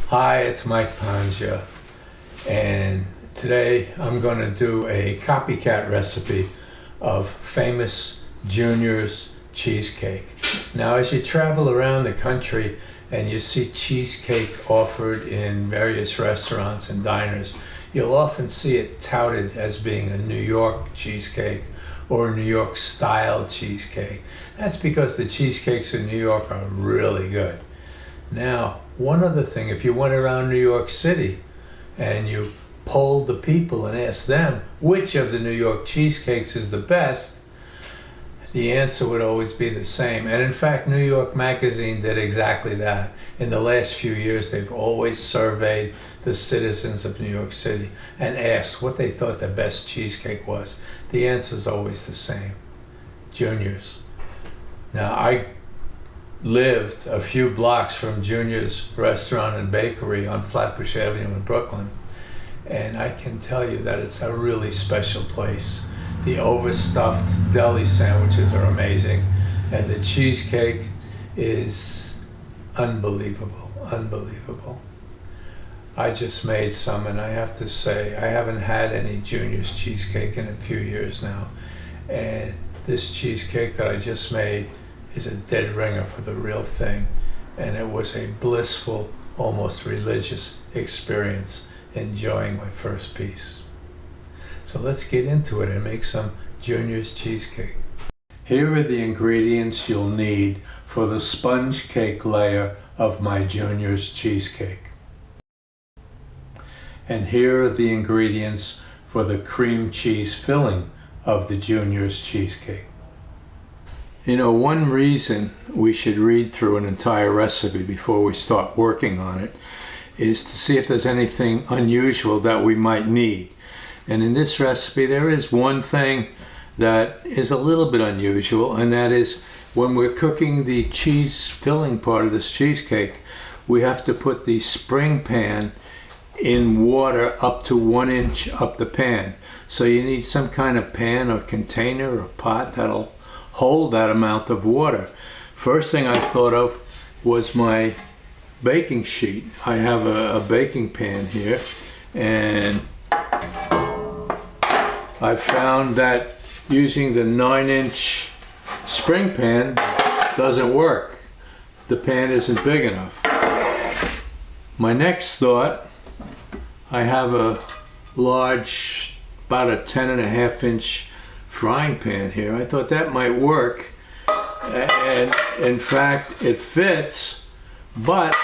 Hi, it's Mike Panja, and today I'm going to do a copycat recipe of famous Junior's cheesecake. Now, as you travel around the country and you see cheesecake offered in various restaurants and diners, you'll often see it touted as being a New York cheesecake or a New York style cheesecake. That's because the cheesecakes in New York are really good. Now, one other thing, if you went around New York City and you polled the people and asked them which of the New York cheesecakes is the best, the answer would always be the same. And in fact, New York Magazine did exactly that. In the last few years, they've always surveyed the citizens of New York City and asked what they thought the best cheesecake was. The answer is always the same: Junior's. Now, I lived a few blocks from Junior's restaurant and bakery on Flatbush Avenue in Brooklyn, and I can tell you that it's a really special place. The overstuffed deli sandwiches are amazing, and the cheesecake is unbelievable. I just made some, and I have to say I haven't had any Junior's cheesecake in a few years now, and this cheesecake that I just made is a dead ringer for the real thing, and it was a blissful, almost religious experience enjoying my first piece. So let's get into it and make some Junior's cheesecake. Here are the ingredients you'll need for the sponge cake layer of my Junior's cheesecake. And here are the ingredients for the cream cheese filling of the Junior's cheesecake. You know, one reason we should read through an entire recipe before we start working on it is to see if there's anything unusual that we might need. And in this recipe, there is one thing that is a little bit unusual, and that is when we're cooking the cheese filling part of this cheesecake, we have to put the spring pan in water up to 1 inch up the pan. So you need some kind of pan or container or pot that'll hold that amount of water. First thing I thought of was my baking sheet. I have a baking pan here, and I found that using the 9-inch spring pan doesn't work. The pan isn't big enough. My next thought, I have a large, about a 10.5-inch frying pan here. I thought that might work, and in fact it fits, but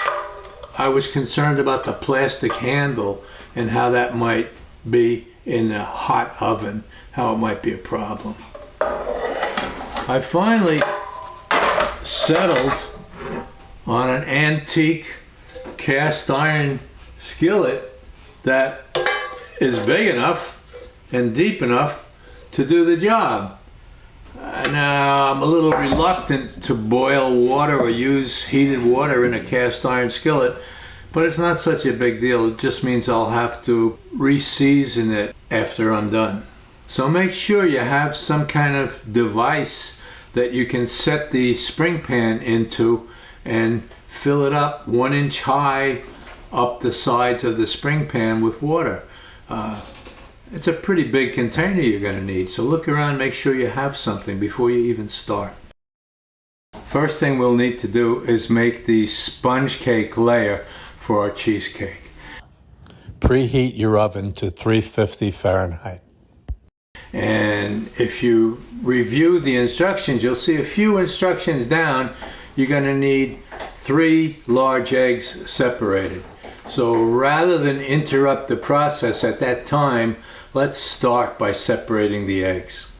I was concerned about the plastic handle and how that might be in a hot oven, how it might be a problem. I finally settled on an antique cast iron skillet that is big enough and deep enough to do the job. Now, I'm a little reluctant to boil water or use heated water in a cast iron skillet, but it's not such a big deal. It just means I'll have to re-season it after I'm done. So make sure you have some kind of device that you can set the spring pan into and fill it up 1 inch high up the sides of the spring pan with water. It's a pretty big container you're going to need, so look around and make sure you have something before you even start. First thing we'll need to do is make the sponge cake layer for our cheesecake. Preheat your oven to 350 Fahrenheit. And if you review the instructions, you'll see a few instructions down. You're going to need 3 large eggs separated. So rather than interrupt the process at that time, let's start by separating the eggs.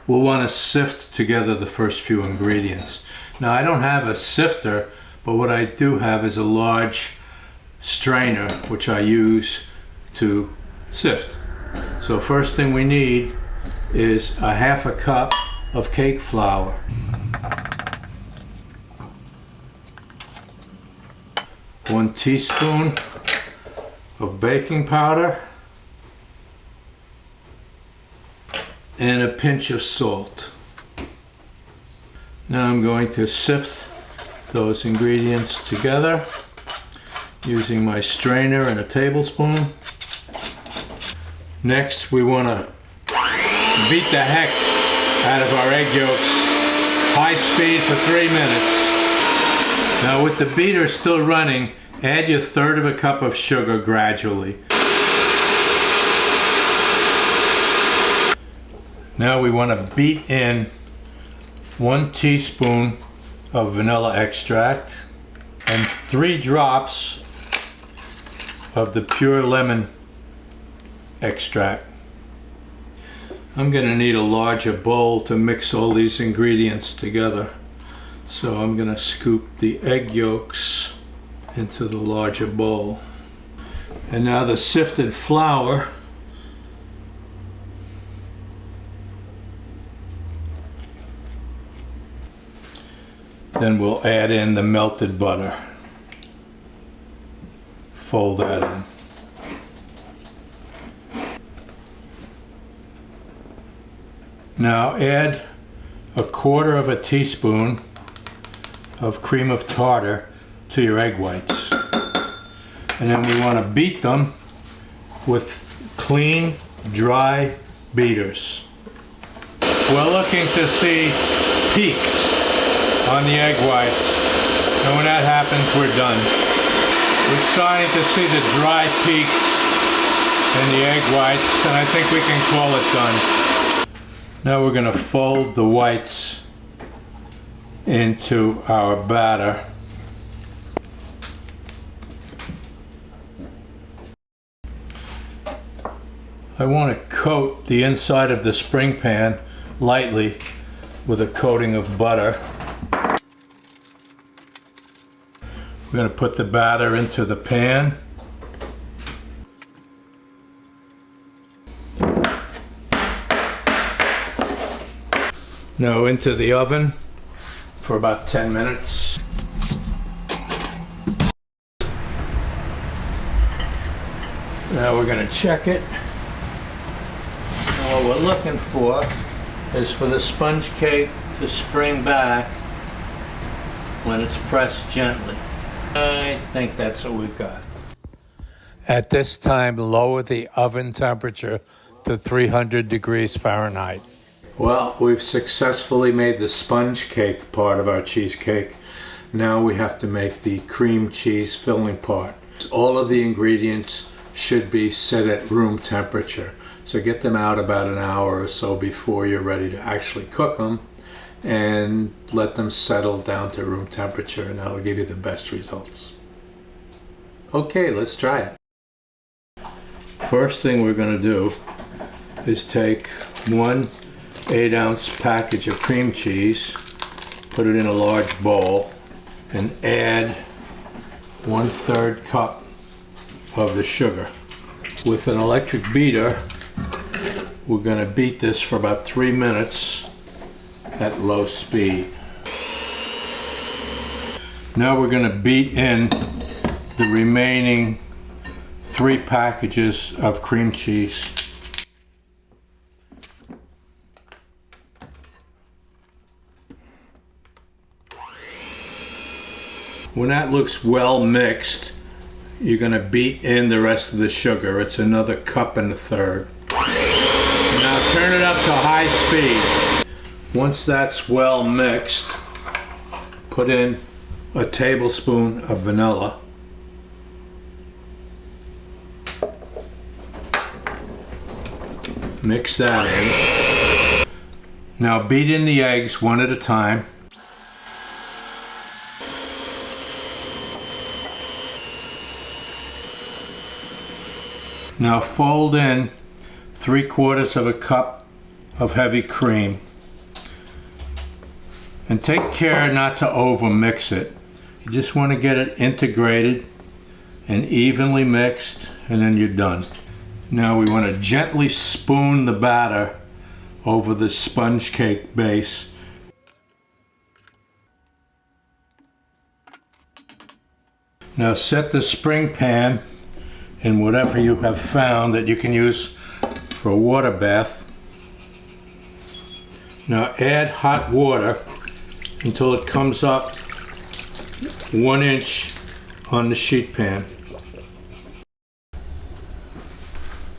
We'll want to sift together the first few ingredients. Now, I don't have a sifter, but what I do have is a large strainer, which I use to sift. So first thing we need is a 1/2 cup of cake flour. 1 teaspoon of baking powder, and a pinch of salt. Now I'm going to sift those ingredients together using my strainer and a tablespoon. Next, we want to beat the heck out of our egg yolks, high speed for 3 minutes. Now with the beater still running, add your 1/3 of a cup of sugar gradually. Now we want to beat in 1 teaspoon of vanilla extract and 3 drops of the pure lemon extract. I'm going to need a larger bowl to mix all these ingredients together. So I'm going to scoop the egg yolks into the larger bowl. And now the sifted flour. Then we'll add in the melted butter. Fold that in. Now add 1/4 of a teaspoon of cream of tartar to your egg whites. And then we want to beat them with clean, dry beaters. We're looking to see peaks on the egg whites, and when that happens, we're done. We're starting to see the dry peaks in the egg whites, and I think we can call it done. Now we're going to fold the whites into our batter. I want to coat the inside of the spring pan lightly with a coating of butter. We're going to put the batter into the pan. Now into the oven for about 10 minutes. Now we're going to check it. And what we're looking for is for the sponge cake to spring back when it's pressed gently. I think that's what we've got. At this time, lower the oven temperature to 300 degrees Fahrenheit. Well, we've successfully made the sponge cake part of our cheesecake. Now we have to make the cream cheese filling part. All of the ingredients should be set at room temperature. So get them out about an hour or so before you're ready to actually cook them, and let them settle down to room temperature, and that'll give you the best results. Okay, let's try it. First thing we're going to do is take 1 8-ounce package of cream cheese, put it in a large bowl, and add 1/3 cup of the sugar. With an electric beater, we're going to beat this for about 3 minutes at low speed. Now we're going to beat in the remaining 3 packages of cream cheese. When that looks well mixed, you're going to beat in the rest of the sugar. It's another 1.5 cups. Now turn it up to high speed. Once that's well mixed, put in a tablespoon of vanilla. Mix that in. Now beat in the eggs one at a time. Now fold in 3/4 cup of heavy cream. And take care not to over mix it. You just want to get it integrated and evenly mixed, and then you're done. Now we want to gently spoon the batter over the sponge cake base. Now set the spring pan in whatever you have found that you can use for a water bath. Now add hot water until it comes up 1 inch on the sheet pan.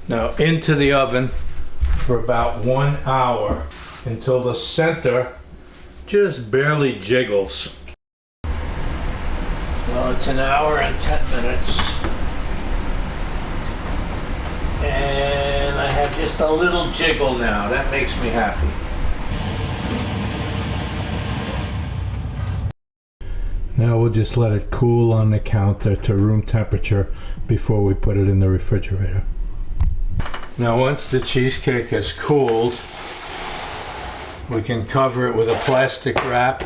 Now into the oven for about 1 hour until the center just barely jiggles. Well, it's 1 hour and 10 minutes. And I have just a little jiggle now. That makes me happy. Now we'll just let it cool on the counter to room temperature before we put it in the refrigerator. Now once the cheesecake has cooled, we can cover it with a plastic wrap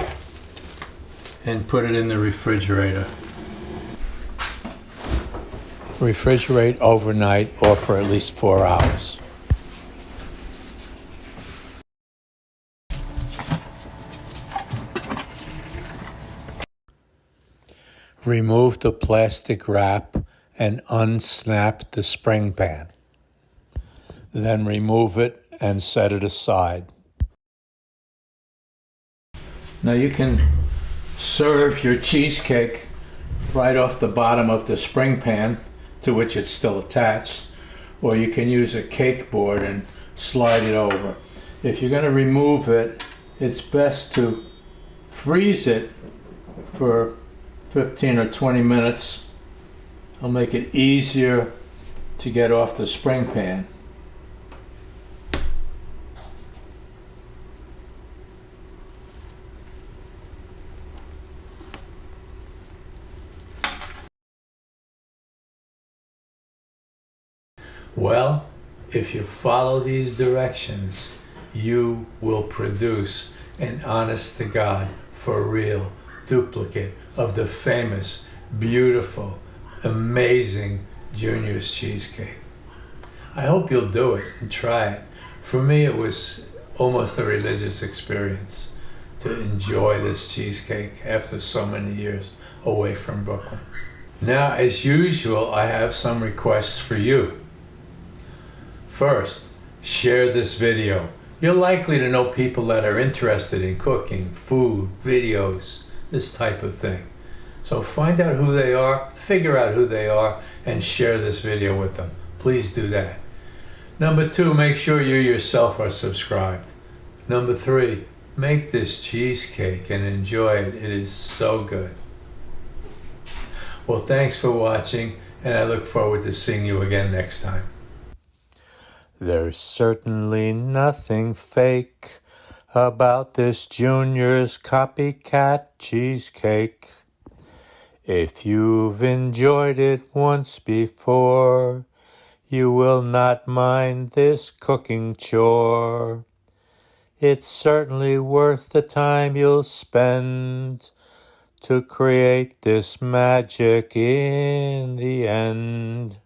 and put it in the refrigerator. Refrigerate overnight or for at least 4 hours. Remove the plastic wrap and unsnap the spring pan. Then remove it and set it aside. Now you can serve your cheesecake right off the bottom of the spring pan to which it's still attached, or you can use a cake board and slide it over. If you're going to remove it, it's best to freeze it for 15 or 20 minutes. It'll make it easier to get off the spring pan. Well, if you follow these directions, you will produce an honest to God, for real duplicate of the famous, beautiful, amazing Junior's cheesecake. I hope you'll do it and try it. For me, it was almost a religious experience to enjoy this cheesecake after so many years away from Brooklyn. Now, as usual, I have some requests for you. First, share this video. You're likely to know people that are interested in cooking, food, videos, this type of thing. So find out who they are, figure out who they are, and share this video with them. Please do that. Number 2, make sure you yourself are subscribed. Number 3, make this cheesecake and enjoy it. It is so good. Well, thanks for watching, and I look forward to seeing you again next time. There's certainly nothing fake about this Junior's copycat cheesecake. If you've enjoyed it once before, you will not mind this cooking chore. It's certainly worth the time you'll spend to create this magic in the end.